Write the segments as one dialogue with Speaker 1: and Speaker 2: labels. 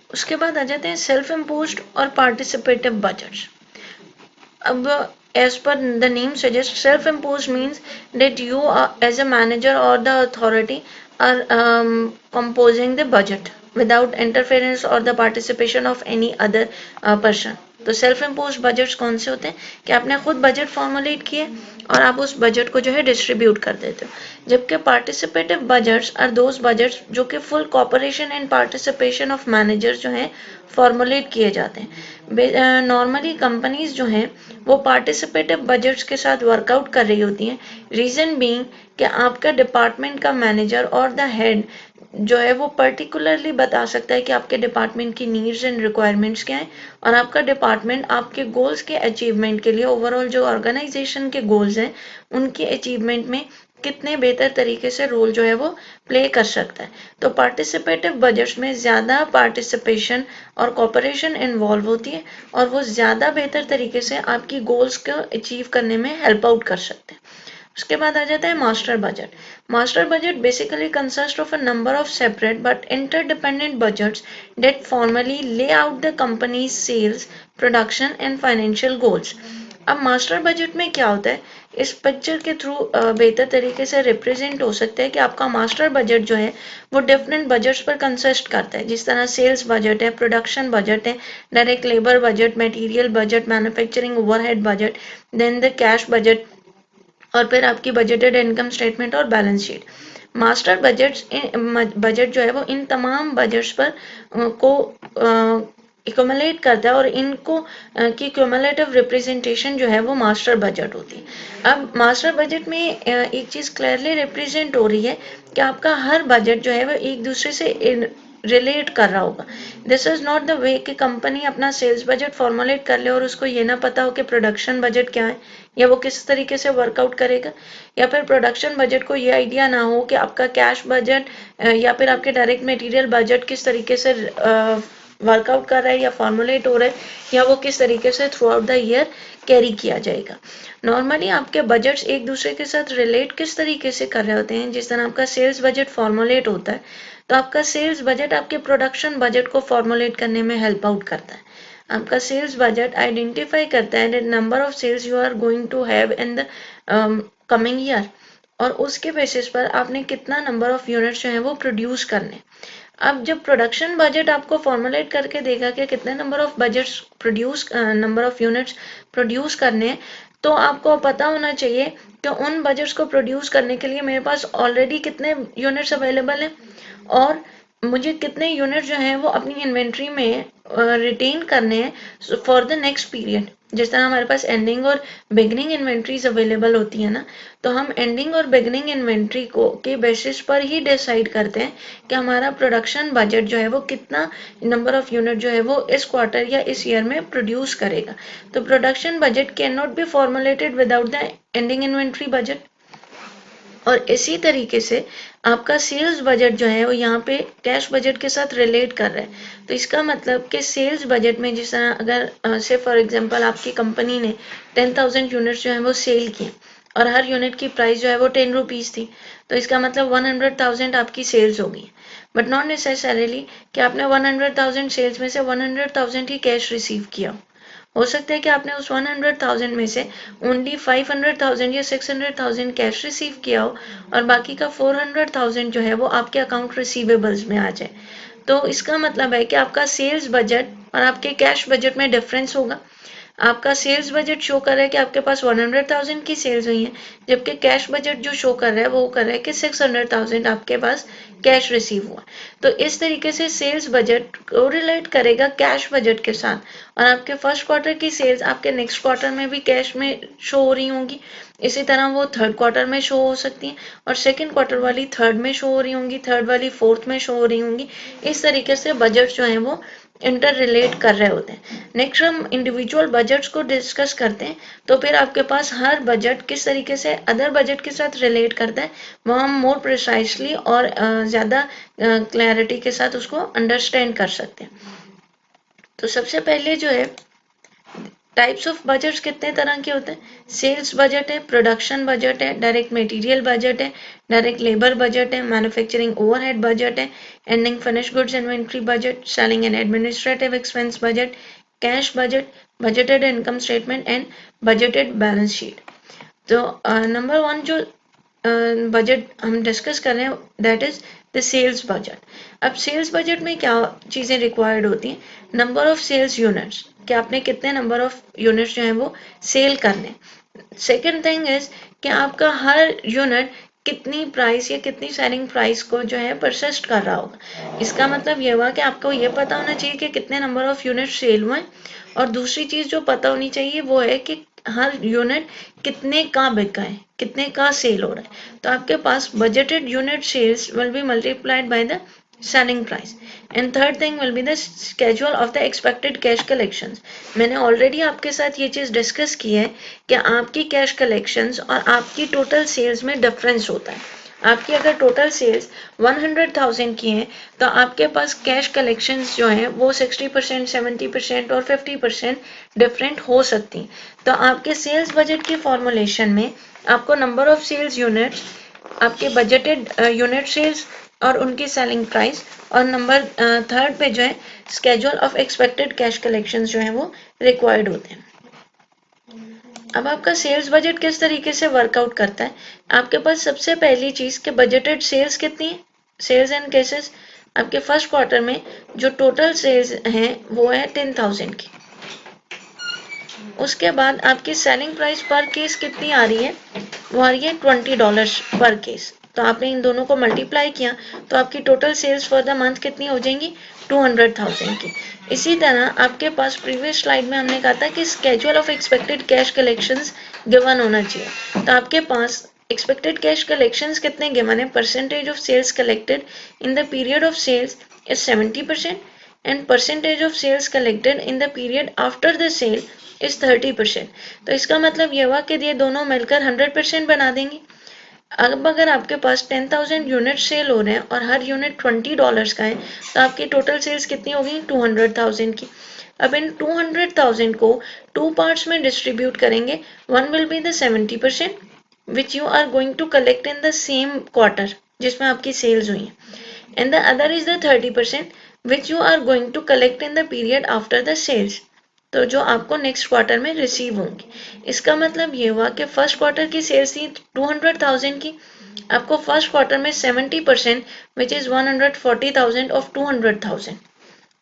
Speaker 1: उसके बाद आ जाते हैं सेल्फ इम्पोज्ड और पार्टिसिपेटिव बजट्स। अब as per the name suggests, self-imposed means that you are, as a manager or the authority are composing the budget without interference or the participation of any other person. तो self impose budgets कौन से होते हैं कि आपने खुद budget formulate किए और आप उस बजट को जो है डिस्ट्रीब्यूट कर देते हो। जबकि participative budgets are those budgets जो कि full cooperation and participation of managers जो हैं फॉर्मुलेट किए जाते हैं। नॉर्मली कंपनीज जो हैं वो पार्टिसिपेटिव बजट्स के साथ वर्कआउट कर रही होती हैं। रीजन बीइंग कि आपका डिपार्टमेंट का मैनेजर और द हेड जो है वो पर्टिकुलरली बता सकता है कि आपके डिपार्टमेंट की नीड्स एंड रिक्वायरमेंट्स क्या हैं और आपका डिपार्टमेंट आपके गोल्स के अचीवमेंट के लिए ओवरऑल जो ऑर्गेनाइजेशन के गोल्स हैं उनके अचीवमेंट में कितने बेहतर तरीके से रोल जो है वो प्ले कर सकता है। तो पार्टिसिपेटिव बजट्स में ज़्यादा पार्टिसिपेशन और कोऑपरेशन इन्वॉल्व होती है और वो ज़्यादा बेहतर तरीके से आपकी गोल्स को अचीव करने में हेल्प आउट कर सकते हैं। उसके बाद आ जाता है master budget. Master budget basically consist of a number of separate but interdependent budgets that formally lay out the company's sales, production and financial goals। अब मास्टर बजट में क्या होता है, इस पिक्चर के थ्रू बेहतर तरीके से रिप्रेजेंट हो सकता है कि आपका मास्टर बजट जो है वो डिफरेंट बजट्स पर कंसिस्ट करता है। जिस तरह सेल्स बजट है, प्रोडक्शन बजट है, direct labour budget, material budget, manufacturing overhead budget, then the cash budget और फिर आपकी बजटेड इनकम स्टेटमेंट और बैलेंस शीट। मास्टर बजट जो है वो इन तमाम बजट्स पर को इकोमुलेट करता है और इनको की क्यूमुलेटिव रिप्रेजेंटेशन जो है वो मास्टर बजट होती है। अब मास्टर बजट में एक चीज़ क्लियरली रिप्रेजेंट हो रही है कि आपका हर बजट जो है वो एक दूसरे से रिलेट कर रहा होगा। This is not the way कि कंपनी अपना सेल्स बजट फॉर्मुलेट कर ले और उसको ये ना पता हो कि प्रोडक्शन बजट क्या है या वो किस तरीके से वर्कआउट करेगा, या फिर प्रोडक्शन बजट को ये आइडिया ना हो कि आपका कैश बजट या फिर आपके डायरेक्ट मटेरियल बजट किस तरीके से वर्कआउट कर रहा है या फॉर्मुलेट हो रहा है या वो किस तरीके से through out the year carry किया जाएगा। नॉर्मली आपके बजट्स एक दूसरे के साथ रिलेट किस तरीके से कर रहे होते हैं, जिस तरह आपका सेल्स बजट फॉर्मुलेट होता है तो आपका सेल्स बजट आपके प्रोडक्शन बजट को फॉर्मुलेट करने में हेल्प आउट करता है। आपका सेल्स बजट आइडेंटिफाई करता है number of sales you are going to have in the coming year और उसके बेसिस पर आपने कितना नंबर ऑफ यूनिट्स जो है वो प्रोड्यूस करने। अब जब प्रोडक्शन बजट आपको फॉर्मुलेट करके देगा कि कितने number of budgets produce number of units produce करने, तो आपको पता होना चाहिए कि उन बजट्स को प्रोड्यूस करने के लिए मेरे पास ऑलरेडी कितने यूनिट्स अवेलेबल हैं और मुझे कितने यूनिट जो हैं वो अपनी इन्वेंट्री में रिटेन करने हैं फॉर द नेक्स्ट पीरियड। जिस तरह हमारे पास एंडिंग और बिगनिंग इन्वेंट्रीज अवेलेबल होती है ना, तो हम एंडिंग और बिगनिंग इन्वेंट्री को के बेसिस पर ही डिसाइड करते हैं कि हमारा प्रोडक्शन बजट जो है वो कितना नंबर ऑफ यूनिट जो है वो इस क्वार्टर या इस ईयर में प्रोड्यूस करेगा। तो production budget can not be formulated without the ending inventory budget. और इसी तरीके से आपका सेल्स बजट जो है वो यहाँ पे कैश बजट के साथ रिलेट कर रहा है। तो इसका मतलब कि सेल्स बजट में जिस तरह अगर से फॉर एग्जांपल आपकी कंपनी ने 10,000 यूनिट्स जो है वो सेल किए और हर यूनिट की प्राइस जो है वो 10 रुपीज़ थी, तो इसका मतलब 100,000 आपकी सेल्स होगी। बट नॉट नेसेसरीली कि आपने 100,000 सेल्स में से 100,000 ही कैश रिसीव किया। हो सकता है कि आपने उस 100,000 में से ओनली 500,000 या 600,000 कैश रिसीव किया हो और बाकी का 400,000 जो है वो आपके अकाउंट रिसीवेबल्स में आ जाए। तो इसका मतलब है कि आपका सेल्स बजट और आपके कैश बजट में डिफरेंस होगा। आपका सेल्स बजट शो कर रहा है कि आपके पास 100,000 की सेल्स हुई है, जबकि कैश बजट जो शो कर रहा है वो कर रहा है कि 600,000 आपके पास कैश रिसीव हुआ। तो इस तरीके से सेल्स बजट को रिलेट करेगा कैश बजट के साथ और आपके फर्स्ट क्वार्टर की सेल्स आपके नेक्स्ट क्वार्टर में भी कैश में शो हो रही होंगी। इसी तरह वो थर्ड क्वार्टर में शो हो सकती हैं और सेकेंड क्वार्टर वाली थर्ड में शो हो रही होंगी, थर्ड वाली फोर्थ में शो हो रही होंगी। इस तरीके से बजट जो है वो इंटर रिलेट कर रहे होते हैं। नेक्स्ट हम इंडिविजुअल बजट्स को डिस्कस करते हैं। तो फिर आपके पास हर बजट किस तरीके से अदर बजट के साथ रिलेट करता है वो हम मोर प्रिसाइसली और ज़्यादा क्लैरिटी के साथ उसको अंडरस्टैंड कर सकते हैं। तो सबसे पहले जो है टाइप्स ऑफ बजट्स कितने तरह के होते हैं? सेल्स बजट है, प्रोडक्शन बजट है, डायरेक्ट मटेरियल बजट है, डायरेक्ट लेबर बजट है, मैन्युफैक्चरिंग ओवरहेड बजट है, ending finish goods inventory budget, selling and administrative expense budget, cash budget, budgeted income statement and budgeted balance sheet. तो number one जो budget हम discuss कर रहे हैं that is the sales budget. अब sales budget में क्या चीज़ें रिक्वायर्ड होती हैं? नंबर ऑफ सेल्स यूनिट्स, कि आपने कितने नंबर ऑफ यूनिट्स जो हैं वो सेल करने। सेकेंड थिंग इज कि आपका हर यूनिट कितनी प्राइस या कितनी सेलिंग प्राइस को जो है परसिस्ट कर रहा होगा। इसका मतलब ये हुआ कि आपको ये पता होना चाहिए कि कितने नंबर ऑफ यूनिट सेल हुए। और दूसरी चीज़ जो पता होनी चाहिए वो है कि हर यूनिट कितने का बिका है, कितने का सेल हो रहा है। तो आपके पास budgeted unit sales will be multiplied by the selling price, and third thing will be the schedule of the expected cash collections। मैंने ऑलरेडी आपके साथ ये चीज़ डिस्कस की है कि आपकी कैश कलेक्शंस और आपकी टोटल सेल्स में डिफरेंस होता है। आपकी अगर टोटल सेल्स 100,000 की है तो आपके पास कैश कलेक्शंस जो हैं वो 60%, 70% और 50% डिफरेंट हो सकती हैं। तो आपके सेल्स बजट की फॉर्मुलेशन में आपको नंबर ऑफ सेल्स यूनिट्स, आपके बजटेड यूनिट सेल्स और उनकी सेलिंग प्राइस, और नंबर थर्ड पे जो है schedule of expected cash collections जो है वो रिक्वायर्ड होते हैं। अब आपका सेल्स बजट किस तरीके से वर्कआउट करता है? आपके पास सबसे पहली चीज़ कि बजटेड सेल्स कितनी है, सेल्स एंड केसेस। आपके फर्स्ट क्वार्टर में जो टोटल सेल्स हैं वो है 10,000 की। उसके बाद आपकी सेलिंग प्राइस पर केस कितनी आ रही है? वो आ रही है $20 पर केस। तो आपने इन दोनों को मल्टीप्लाई किया तो आपकी total sales for the month कितनी हो जाएंगी? 200,000 की। इसी तरह आपके पास प्रीवियस स्लाइड में हमने कहा था कि schedule of expected cash collections given होना चाहिए। तो आपके पास एक्सपेक्टेड कैश कलेक्शंस कितने गिवन है? Percentage of sales collected in the period of sales is 70% and percentage of sales collected in the period after the sale is 30%। तो इसका मतलब ये हुआ कि ये दोनों मिलकर 100% बना देंगे। अब अगर आपके पास 10,000 यूनिट सेल हो रहे हैं और हर यूनिट $20 का है तो आपकी टोटल सेल्स कितनी होगी? 200,000 की। अब इन 200,000 को टू पार्ट्स में डिस्ट्रीब्यूट करेंगे। One will be the 70% which you are going to collect in the same quarter जिसमें आपकी सेल्स हुई है, and the other is the 30% which you are going to collect in the period after the sales, तो जो आपको next quarter में receive होंगी। इसका मतलब ये हुआ कि फर्स्ट क्वार्टर की सेल्स थी 200,000 की, आपको फर्स्ट क्वार्टर में 70% विच इज 140,000 ऑफ 200,000,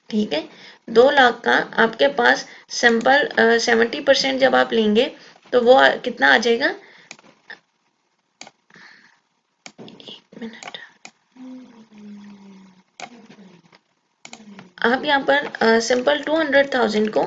Speaker 1: ठीक है। 2 लाख का आपके पास सिंपल 70% जब आप लेंगे तो वो कितना आ जाएगा? एक मिनट, आप यहाँ पर सिंपल 200,000 को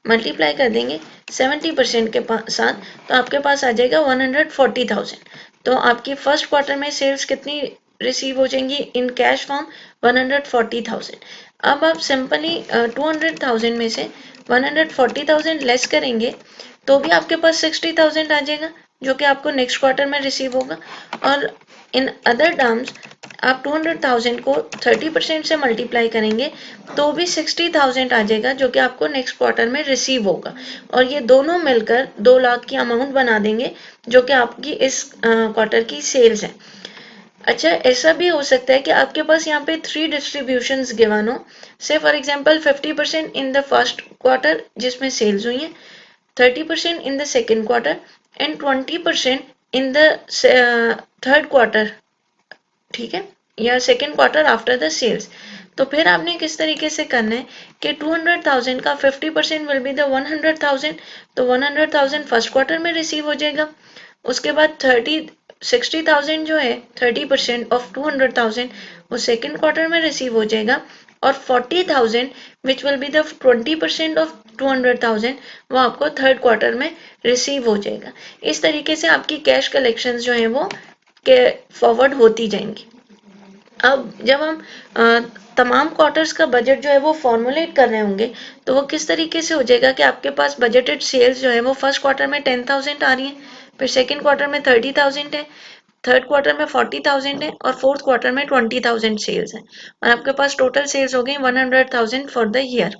Speaker 1: मल्टीप्लाई कर देंगे 70% के साथ तो आपके पास आ जाएगा 140,000। तो आपकी फर्स्ट क्वार्टर में सेल्स कितनी रिसीव हो जाएंगी इन कैश फॉर्म? 140,000। अब आप सिंपली 200,000 में से 140,000 लेस करेंगे तो भी आपके पास 60,000 आ जाएगा जो कि आपको नेक्स्ट क्वार्टर में रिसीव होगा। और इन अदर टर्म्स आप 200,000 को 30% से मल्टीप्लाई करेंगे तो भी 60,000 आ जाएगा जो कि आपको नेक्स्ट क्वार्टर में रिसीव होगा। और ये दोनों मिलकर 2 लाख की अमाउंट बना देंगे जो कि आपकी इस क्वार्टर की सेल्स है। अच्छा, ऐसा भी हो सकता है कि आपके पास यहाँ पे 3 डिस्ट्रीब्यूशंस गिवन हो, say for example 50% in the first quarter जिसमें सेल्स हुई है, 30% in the second quarter and 20% in the third quarter, ठीक है, या second quarter after the sales. तो फिर आपने किस तरीके से करना है कि 200,000 का 50% विल बी द 100,000, तो 100,000 फर्स्ट क्वार्टर में रिसीव हो जाएगा। उसके बाद 60,000 जो है 30% ऑफ 200,000 वो सेकेंड क्वार्टर में रिसीव हो जाएगा, और 40,000 विच विल बी द 20% ऑफ 200,000 वो आपको थर्ड क्वार्टर में रिसीव हो जाएगा। इस तरीके से आपकी कैश कलेक्शंस जो है वो के फॉरवर्ड होती जाएंगी। अब जब हम तमाम क्वार्टर्स का बजट जो है वो फॉर्मुलेट कर रहे होंगे तो वो किस तरीके से हो जाएगा कि आपके पास बजटेड सेल्स जो है वो फर्स्ट क्वार्टर में 10,000 आ रही है, फिर सेकेंड क्वार्टर में 30,000 है, थर्ड क्वार्टर में 40,000 है और फोर्थ क्वार्टर में 20,000 सेल्स है, और आपके पास टोटल सेल्स हो गई 100,000 for the year.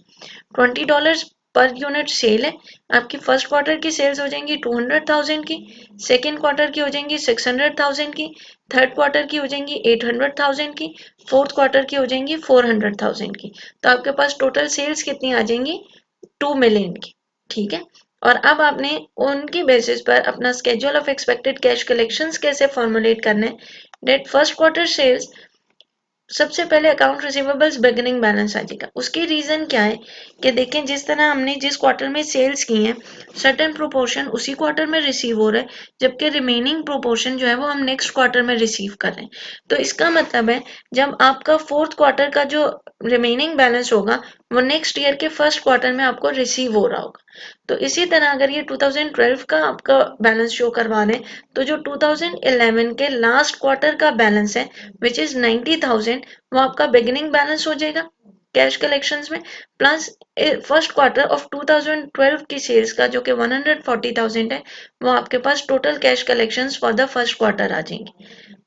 Speaker 1: $20 per unit cell है, आपकी फर्स्ट क्वार्टर की सेल्स हो जाएंगी 200,000 की, सेकेंड क्वार्टर की हो जाएंगी 600,000 की, थर्ड क्वार्टर की हो जाएंगी 800,000 की, फोर्थ क्वार्टर की हो जाएंगी 400,000 की। तो आपके पास टोटल सेल्स कितनी आ जाएंगी 2 मिलियन की। ठीक है, और अब आपने उनकी बेसिस पर अपना schedule of expected cash collections कैसे फॉर्मुलेट करना है। डेट फर्स्ट क्वार्टर सेल्स, सबसे पहले अकाउंट रिसीवेबल्स बिगिनिंग बैलेंस आ जाएगा। उसकी रीजन क्या है कि देखें, जिस तरह हमने जिस क्वार्टर में सेल्स की हैं सर्टेन प्रोपोर्शन उसी क्वार्टर में रिसीव हो रहा है, जबकि रिमेनिंग प्रोपोर्शन जो है वो हम नेक्स्ट क्वार्टर में रिसीव कर रहे हैं। तो इसका मतलब है जब आपका फोर्थ क्वार्टर का जो रिमेनिंग बैलेंस होगा वो नेक्स्ट ईयर के फर्स्ट क्वार्टर में आपको रिसीव हो रहा होगा। तो इसी तरह अगर ये 2012 का आपका बैलेंस शो करवा रहे हैं तो जो 2011 के लास्ट क्वार्टर का बैलेंस है विच इज 90,000, वो आपका बिगिनिंग बैलेंस हो जाएगा कैश कलेक्शंस में, प्लस फर्स्ट क्वार्टर ऑफ 2012 की सेल्स का जो कि 140,000 है वो आपके पास total cash collections for the first quarter आ जाएंगे।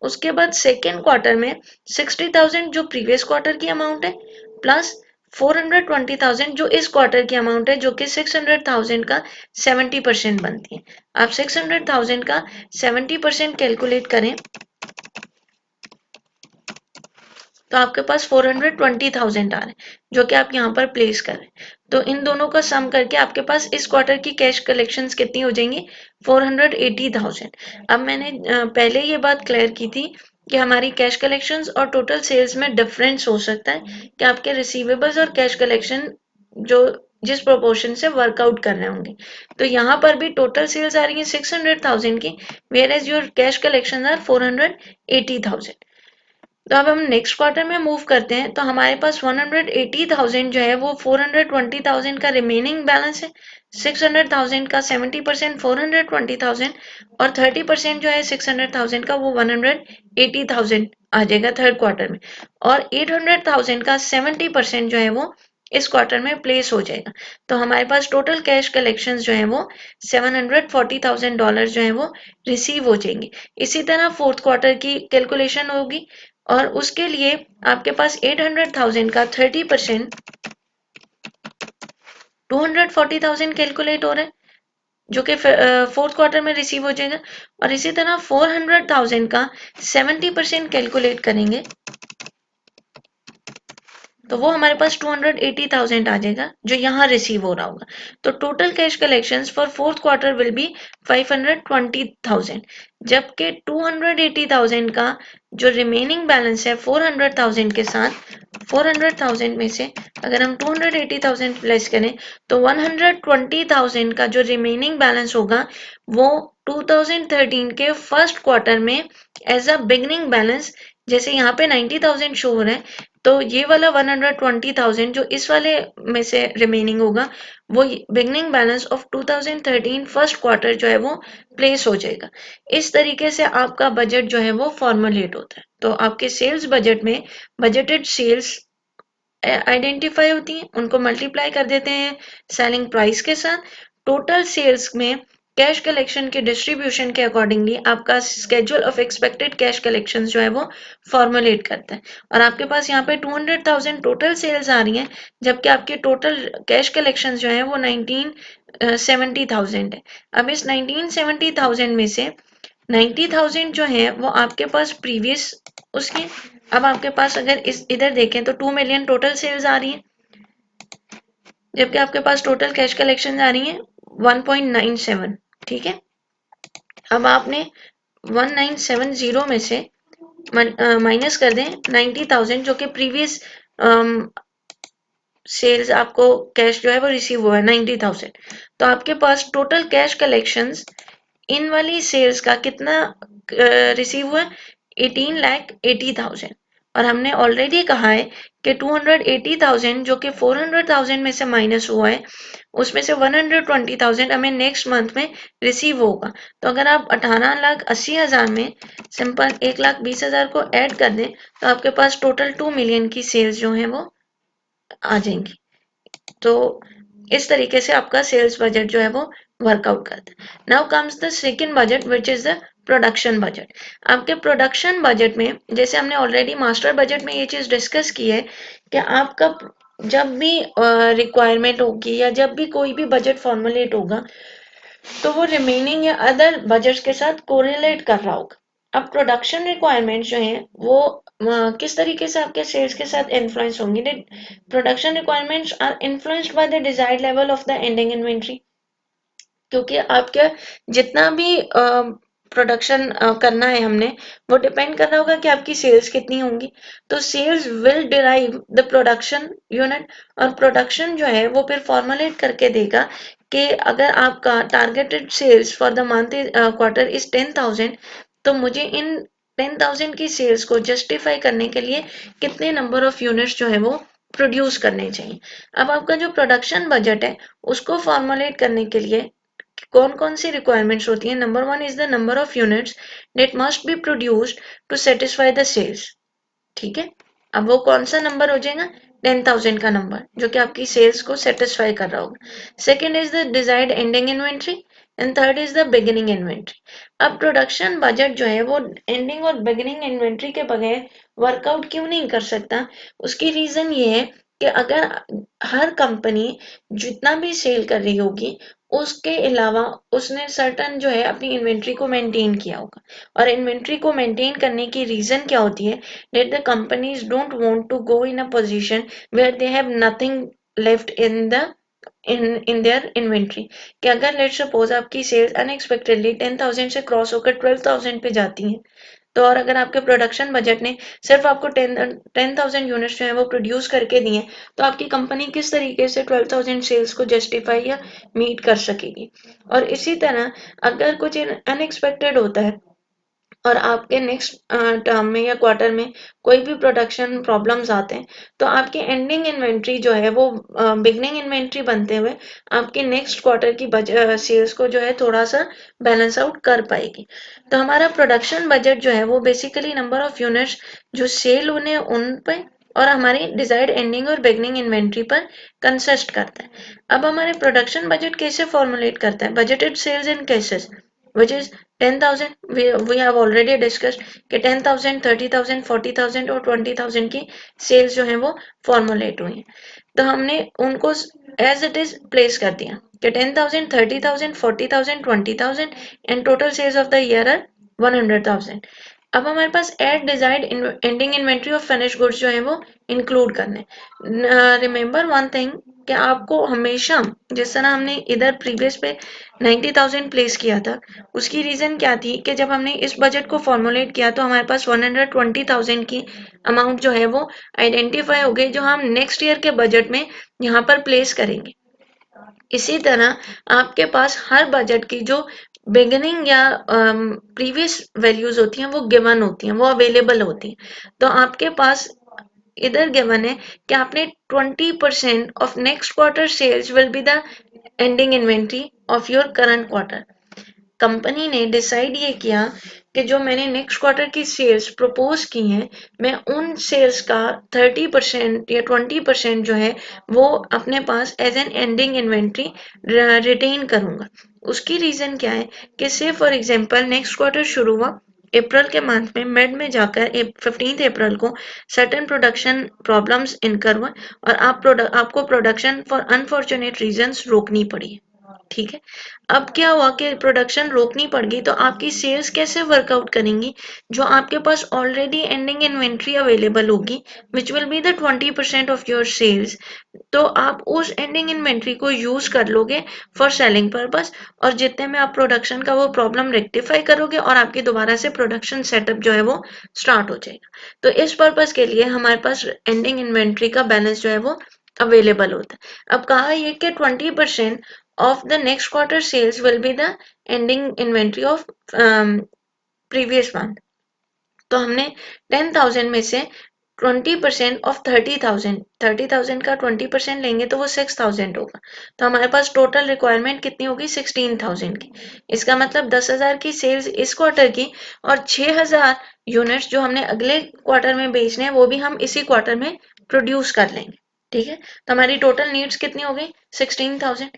Speaker 1: उसके बाद सेकेंड क्वार्टर में 60,000 जो प्रीवियस क्वार्टर की अमाउंट है, प्लस 420,000 जो इस क्वार्टर की अमाउंट है, जो कि 600,000 का 70% बनती है। आप 600,000 का 70% कैलकुलेट करें तो आपके पास 420,000 आ रहे हैं जो कि आप यहाँ पर प्लेस कर रहे हैं। तो इन दोनों का सम करके आपके पास इस क्वार्टर की कैश कलेक्शंस कितनी हो जाएंगी 480,000। अब मैंने पहले ये बात क्लियर की थी कि हमारी कैश कलेक्शंस और टोटल सेल्स में डिफरेंस हो सकता है कि आपके रिसीवेबल्स और कैश कलेक्शन जो जिस प्रोपोर्शन से वर्कआउट कर रहे होंगे। तो यहाँ पर भी टोटल सेल्स आ रही है 600,000 की, whereas your cash collection are 480,000। तो अब हम नेक्स्ट क्वार्टर में मूव करते हैं तो हमारे पास 180,000 जो है वो 420,000 का रिमेनिंग बैलेंस है, 600,000 का 70% 420,000 और 30% जो है 600,000 का वो 180,000 आ जाएगा थर्ड क्वार्टर में, और 800,000 का 70% जो है वो इस क्वार्टर में प्लेस हो जाएगा। तो हमारे पास टोटल कैश कलेक्शंस जो है वो $740,000 जो है वो रिसीव हो जाएंगे। इसी तरह फोर्थ क्वार्टर की कैलकुलेशन होगी और उसके लिए आपके पास 800,000 का 30% 240,000 कैलकुलेट हो रहा है जो कि फोर्थ क्वार्टर में रिसीव हो जाएगा, और इसी तरह 400,000 का 70% कैलकुलेट करेंगे तो वो हमारे पास 280,000 आ जाएगा जो यहाँ रिसीव हो रहा होगा। तो total cash collections for fourth quarter will be 520,000, जबकि 280,000 का जो रिमेनिंग बैलेंस है 400,000 के साथ, 400,000 में से अगर हम 280,000 प्लस करें तो 120,000 का जो रिमेनिंग बैलेंस होगा वो 2013 के फर्स्ट क्वार्टर में एज अ बिगनिंग बैलेंस, जैसे यहाँ पे 90,000 शो हो रहा है तो ये वाला 120,000 जो इस वाले में से रिमेनिंग होगा वो beginning balance of 2013 first quarter जो है वो प्लेस हो जाएगा। इस तरीके से आपका बजट जो है वो फॉर्मुलेट होता है। तो आपके सेल्स बजट में बजटेड सेल्स आइडेंटिफाई होती हैं, उनको मल्टीप्लाई कर देते हैं सेलिंग प्राइस के साथ। टोटल सेल्स में कैश कलेक्शन के डिस्ट्रीब्यूशन के अकॉर्डिंगली आपका schedule of expected cash collection जो है वो फॉर्मुलेट करता है, और आपके पास यहाँ पे 200,000 टोटल सेल्स आ रही हैं जबकि आपके टोटल कैश कलेक्शन जो है वो 1970,000 है। अब इस 1970,000 में से 90,000 जो है वो आपके पास प्रीवियस उसके, अब आपके पास अगर इस इधर देखें तो 2 मिलियन टोटल सेल्स आ रही है जबकि आपके पास टोटल कैश कलेक्शन आ रही है 1.97। ठीक है, अब आपने 1970 में से माइनस कर दें 90,000 जो कि प्रीवियस सेल्स आपको कैश जो है वो रिसीव हुआ है 90,000, तो आपके पास टोटल कैश कलेक्शंस इन वाली सेल्स का कितना रिसीव हुआ है 18,80,000, और हमने ऑलरेडी कहा है कि 280,000 जो कि 400,000 में से माइनस हुआ है उसमें से 120,000 हमें नेक्स्ट मंथ में रिसीव होगा। तो अगर आप 18,80,000 में सिंपल 1,20,000 को ऐड कर दें तो आपके पास टोटल 2 मिलियन की सेल्स जो है वो आ जाएंगी। तो इस तरीके से आपका सेल्स बजट जो है वो वर्कआउट करता है। Now comes the second budget which is the production budget. आपके प्रोडक्शन बजट में जैसे हमने ऑलरेडी मास्टर बजट में ये चीज डिस्कस की है कि आपका जब भी रिक्वायरमेंट होगी या जब भी कोई भी बजट फॉर्मुलेट होगा तो वो रिमेनिंग या अदर बजट्स के साथ कोरिलेट कर रहा होगा। अब प्रोडक्शन रिक्वायरमेंट्स जो हैं वो किस तरीके से आपके सेल्स के साथ इन्फ्लुएंस होंगी? Production requirements are influenced by the desired level of the ending inventory, क्योंकि आपके जितना भी प्रोडक्शन करना है हमने, वो डिपेंड कर रहा होगा कि आपकी सेल्स कितनी होंगी। तो sales will derive the production unit, और प्रोडक्शन जो है वो फिर फॉर्मुलेट करके देगा कि अगर आपका targeted sales for the month quarter is 10,000, तो मुझे इन 10,000 की सेल्स को जस्टिफाई करने के लिए कितने नंबर ऑफ यूनिट्स जो है वो प्रोड्यूस करने चाहिए। अब आपका जो प्रोडक्शन बजट है उसको फॉर्मुलेट करने के लिए कौन कौन सी रिक्वायरमेंट्स होती हैं? Number one is the number of units that must be produced to satisfy the sales. ठीक है, अब वो कौन सा नंबर हो जाएगा? 10,000 का नंबर, जो कि आपकी सेल्स को सेटिस्फाई कर रहा होगा। Second is the desired ending inventory, and third is the beginning inventory. अब प्रोडक्शन बजट जो है वो एंडिंग और बिगिनिंग इन्वेंट्री के बगैर वर्कआउट क्यों नहीं कर सकता? उसकी रीजन ये है कि अगर हर कंपनी जितना भी सेल कर रही होगी उसके अलावा उसने सर्टन जो है अपनी इन्वेंट्री को मेंटेन किया होगा, और इन्वेंट्री को मेंटेन करने की रीजन क्या होती है? that the companies don't want to go in a position where they have nothing left in their inventory। कि अगर लेट सपोज आपकी सेल्स अनएक्सपेक्टेडली 10,000 से क्रॉस होकर 12,000 पे जाती हैं, तो और अगर आपके प्रोडक्शन बजट ने सिर्फ आपको 10,000 यूनिट्स जो है वो प्रोड्यूस करके दिए, तो आपकी कंपनी किस तरीके से 12,000 सेल्स को जस्टिफाई या मीट कर सकेगी? और इसी तरह अगर कुछ अनएक्सपेक्टेड होता है और आपके नेक्स्ट टर्म में या क्वार्टर में कोई भी प्रोडक्शन प्रॉब्लम्स आते हैं, तो आपकी एंडिंग इन्वेंट्री जो है वो बिगनिंग इन्वेंट्री बनते हुए आपकी नेक्स्ट क्वार्टर की सेल्स को जो है थोड़ा सा बैलेंस आउट कर पाएगी। तो हमारा प्रोडक्शन बजट जो है वो बेसिकली नंबर ऑफ यूनिट्स जो सेल होने उन पे और हमारी डिजायर्ड एंडिंग और बिगनिंग इन्वेंट्री पर कंसिस्ट करता है। अब हमारे प्रोडक्शन बजट कैसे फॉर्मुलेट करता है? Budgeted sales in cases which is 10,000, we have already discussed कि 10,000, 30,000, 40,000 और 20,000 की सेल्स जो है वो फॉर्मुलेट हुई हैं। तो हमने उनको एज इट इज प्लेस कर दिया कि 10,000, 30,000, 40,000, 20,000 and total sales of the year are 100,000। अब हमारे पास add desired ending inventory of finish goods जो है वो इंक्लूड करने। रिमेंबर वन थिंग कि आपको हमेशा, जिस तरह हमने इधर प्रीवियस पे 90,000 प्लेस किया था, उसकी रीजन क्या थी कि जब हमने इस बजट को फॉर्मुलेट किया तो हमारे पास 120,000 की अमाउंट जो है वो आइडेंटिफाई हो गई, जो हम नेक्स्ट ईयर के बजट में यहाँ पर प्लेस करेंगे। इसी तरह आपके पास हर बजट की जो बिगिनिंग या प्रीवियस वैल्यूज होती हैं वो गिवन होती हैं, वो अवेलेबल होती हैं। तो आपके पास इधर गिवन है कि आपने 20% of next quarter sales will be the ending inventory of your current quarter. Company ने डिसाइड ये किया कि जो मैंने नेक्स्ट क्वार्टर की सेल्स प्रपोज की हैं, मैं उन सेल्स का 30% या 20% जो है वो अपने पास as an ending inventory retain करूंगा। उसकी रीजन क्या है कि से फॉर एग्जांपल नेक्स्ट क्वार्टर शुरू हुआ अप्रैल के मंथ में, मिड में जाकर 15 अप्रैल को सर्टेन प्रोडक्शन प्रॉब्लम्स इनकर हुआ और आपको प्रोडक्शन फॉर अनफॉर्चुनेट रीजंस रोकनी पड़ी। ठीक है, अब क्या हुआ कि प्रोडक्शन रोकनी पड़ गई, तो आपकी सेल्स कैसे वर्कआउट करेंगी? जो आपके पास ऑलरेडी एंडिंग इन्वेंट्री अवेलेबल होगी which will be the 20% of your sales, तो आप उस एंडिंग इन्वेंट्री को यूज कर लोगे फॉर सेलिंग पर्पस, और जितने में आप प्रोडक्शन का वो प्रॉब्लम रेक्टिफाई करोगे और आपकी दोबारा से प्रोडक्शन सेटअप जो है वो स्टार्ट हो जाएगा। तो इस पर्पस के लिए हमारे पास एंडिंग इन्वेंट्री का बैलेंस जो है वो अवेलेबल होता है। अब कहा ये कि 20% of the next quarter sales will be the ending inventory of previous month। तो हमने 10,000 में से 20% ऑफ 30,000 का 20% लेंगे तो वो 6,000 होगा। तो हमारे पास टोटल रिक्वायरमेंट कितनी होगी? 16,000 की। इसका मतलब 10,000 की सेल्स इस क्वार्टर की और 6,000 यूनिट्स जो हमने अगले क्वार्टर में बेचने हैं वो भी हम इसी क्वार्टर में प्रोड्यूस कर लेंगे। ठीक है, तो हमारी टोटल नीड्स कितनी हो गई? 16,000।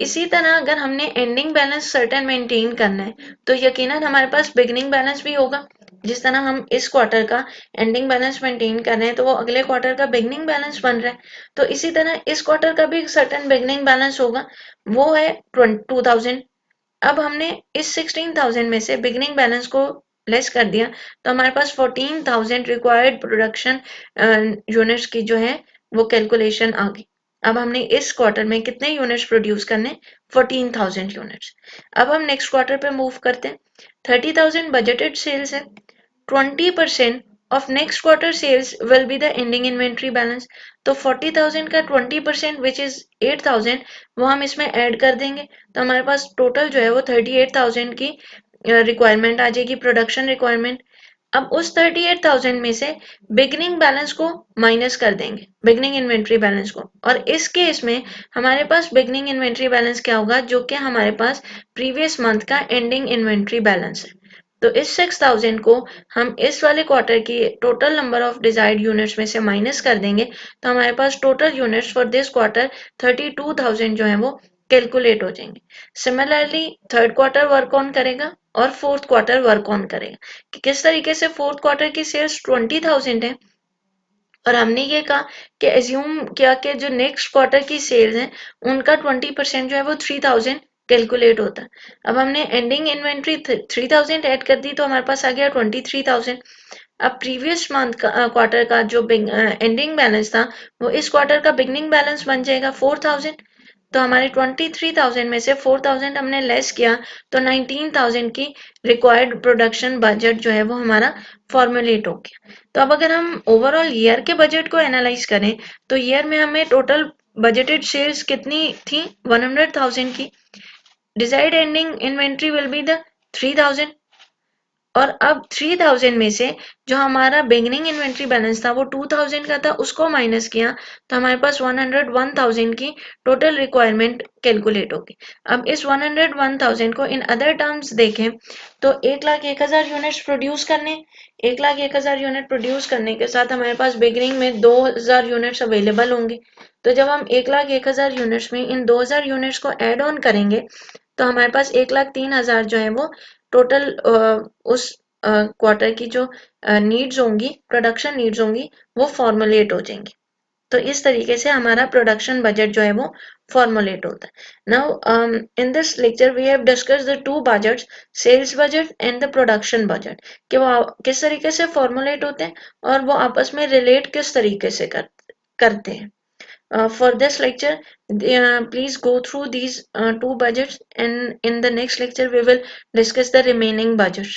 Speaker 1: इसी तरह अगर हमने एंडिंग बैलेंस सर्टेन मेंटेन करना है तो यकीनन हमारे पास बिगनिंग बैलेंस भी होगा। जिस तरह हम इस क्वार्टर का एंडिंग बैलेंस मेंटेन कर रहे हैं तो वो अगले क्वार्टर का बिगनिंग बैलेंस बन रहा है, तो इसी तरह इस क्वार्टर का भी सर्टेन बिगनिंग बैलेंस होगा, वो है 2000। अब हमने इस 16,000 में से बिगनिंग बैलेंस को लेस कर दिया, तो हमारे पास 14,000 रिक्वायर्ड प्रोडक्शन यूनिट्स की जो है वो कैलकुलेशन आ गई। अब हमने इस क्वार्टर में कितने यूनिट्स प्रोड्यूस करने, 14,000 यूनिट्स। अब हम नेक्स्ट क्वार्टर पे मूव करते हैं। 30,000 बजटेड सेल्स है, 20% of next quarter sales will be the ending inventory balance। तो 40,000 का 20% which is 8,000 वो हम इसमें ऐड कर देंगे, तो हमारे पास टोटल जो है वो 38,000 की रिक्वायरमेंट आ जाएगी, प्रोडक्शन रिक्वायरमेंट। अब उस 38,000 में से बिगनिंग बैलेंस को माइनस कर देंगे, बिगनिंग इन्वेंट्री बैलेंस को, और इस केस में हमारे पास बिगनिंग इन्वेंट्री बैलेंस क्या होगा, जो कि हमारे पास प्रीवियस मंथ का एंडिंग इन्वेंट्री बैलेंस है। तो इस 6,000 को हम इस वाले क्वार्टर की total number of desired units में से माइनस कर देंगे, तो हमारे पास total units for this quarter 32,000 जो है वो कैलकुलेट हो जाएंगे। Similarly third quarter work on करेगा और फोर्थ क्वार्टर वर्क ऑन करेगा कि किस तरीके से फोर्थ क्वार्टर की सेल्स 20,000 है, और हमने ये कहा कि एज्यूम किया कि जो नेक्स्ट क्वार्टर की सेल्स हैं उनका 20% जो है वो 3,000 कैलकुलेट होता है। अब हमने एंडिंग इन्वेंट्री 3,000 ऐड कर दी, तो हमारे पास आ गया 23,000। अब प्रीवियस मंथ का क्वार्टर का जो एंडिंग बैलेंस था वो इस क्वार्टर का बिगनिंग बैलेंस बन जाएगा 4,000। तो हमारे 23,000 में से 4,000 हमने लेस किया, तो 19,000 की रिक्वायर्ड प्रोडक्शन बजट जो है वो हमारा फॉर्मुलेट हो गया। तो अब अगर हम ओवरऑल ईयर के बजट को एनालाइज करें, तो ईयर में हमें टोटल बजटेड सेल्स कितनी थी, 100,000 की। Desired ending inventory will be the 3,000, और अब 3,000 में से जो हमारा बिगनिंग इन्वेंट्री बैलेंस था वो 2,000 का था, उसको माइनस किया, तो हमारे पास 101,000 की टोटल रिक्वायरमेंट कैलकुलेट होगी। अब इस 101,000 को इन अदर टर्म्स देखें तो 1,01,000 यूनिट्स प्रोड्यूस करने, 1,01,000 यूनिट प्रोड्यूस करने के साथ हमारे पास बिगनिंग में 2,000 यूनिट्स अवेलेबल होंगे। तो जब हम 1,01,000 यूनिट्स में इन 2,000 यूनिट्स को ऐड ऑन करेंगे, तो हमारे पास 1,03,000 जो है वो टोटल उस क्वार्टर की जो नीड्स होंगी, प्रोडक्शन नीड्स होंगी, वो फॉर्मुलेट हो जाएंगी। तो इस तरीके से हमारा प्रोडक्शन बजट जो है वो फॉर्मुलेट होता है। Now in this lecture we have discussed the two budgets, sales budget and the production budget, कि वो किस तरीके से फॉर्मुलेट होते हैं और वो आपस में रिलेट किस तरीके से करते हैं। For this lecture, please go through these two budgets, and in the next lecture we will discuss the remaining budgets.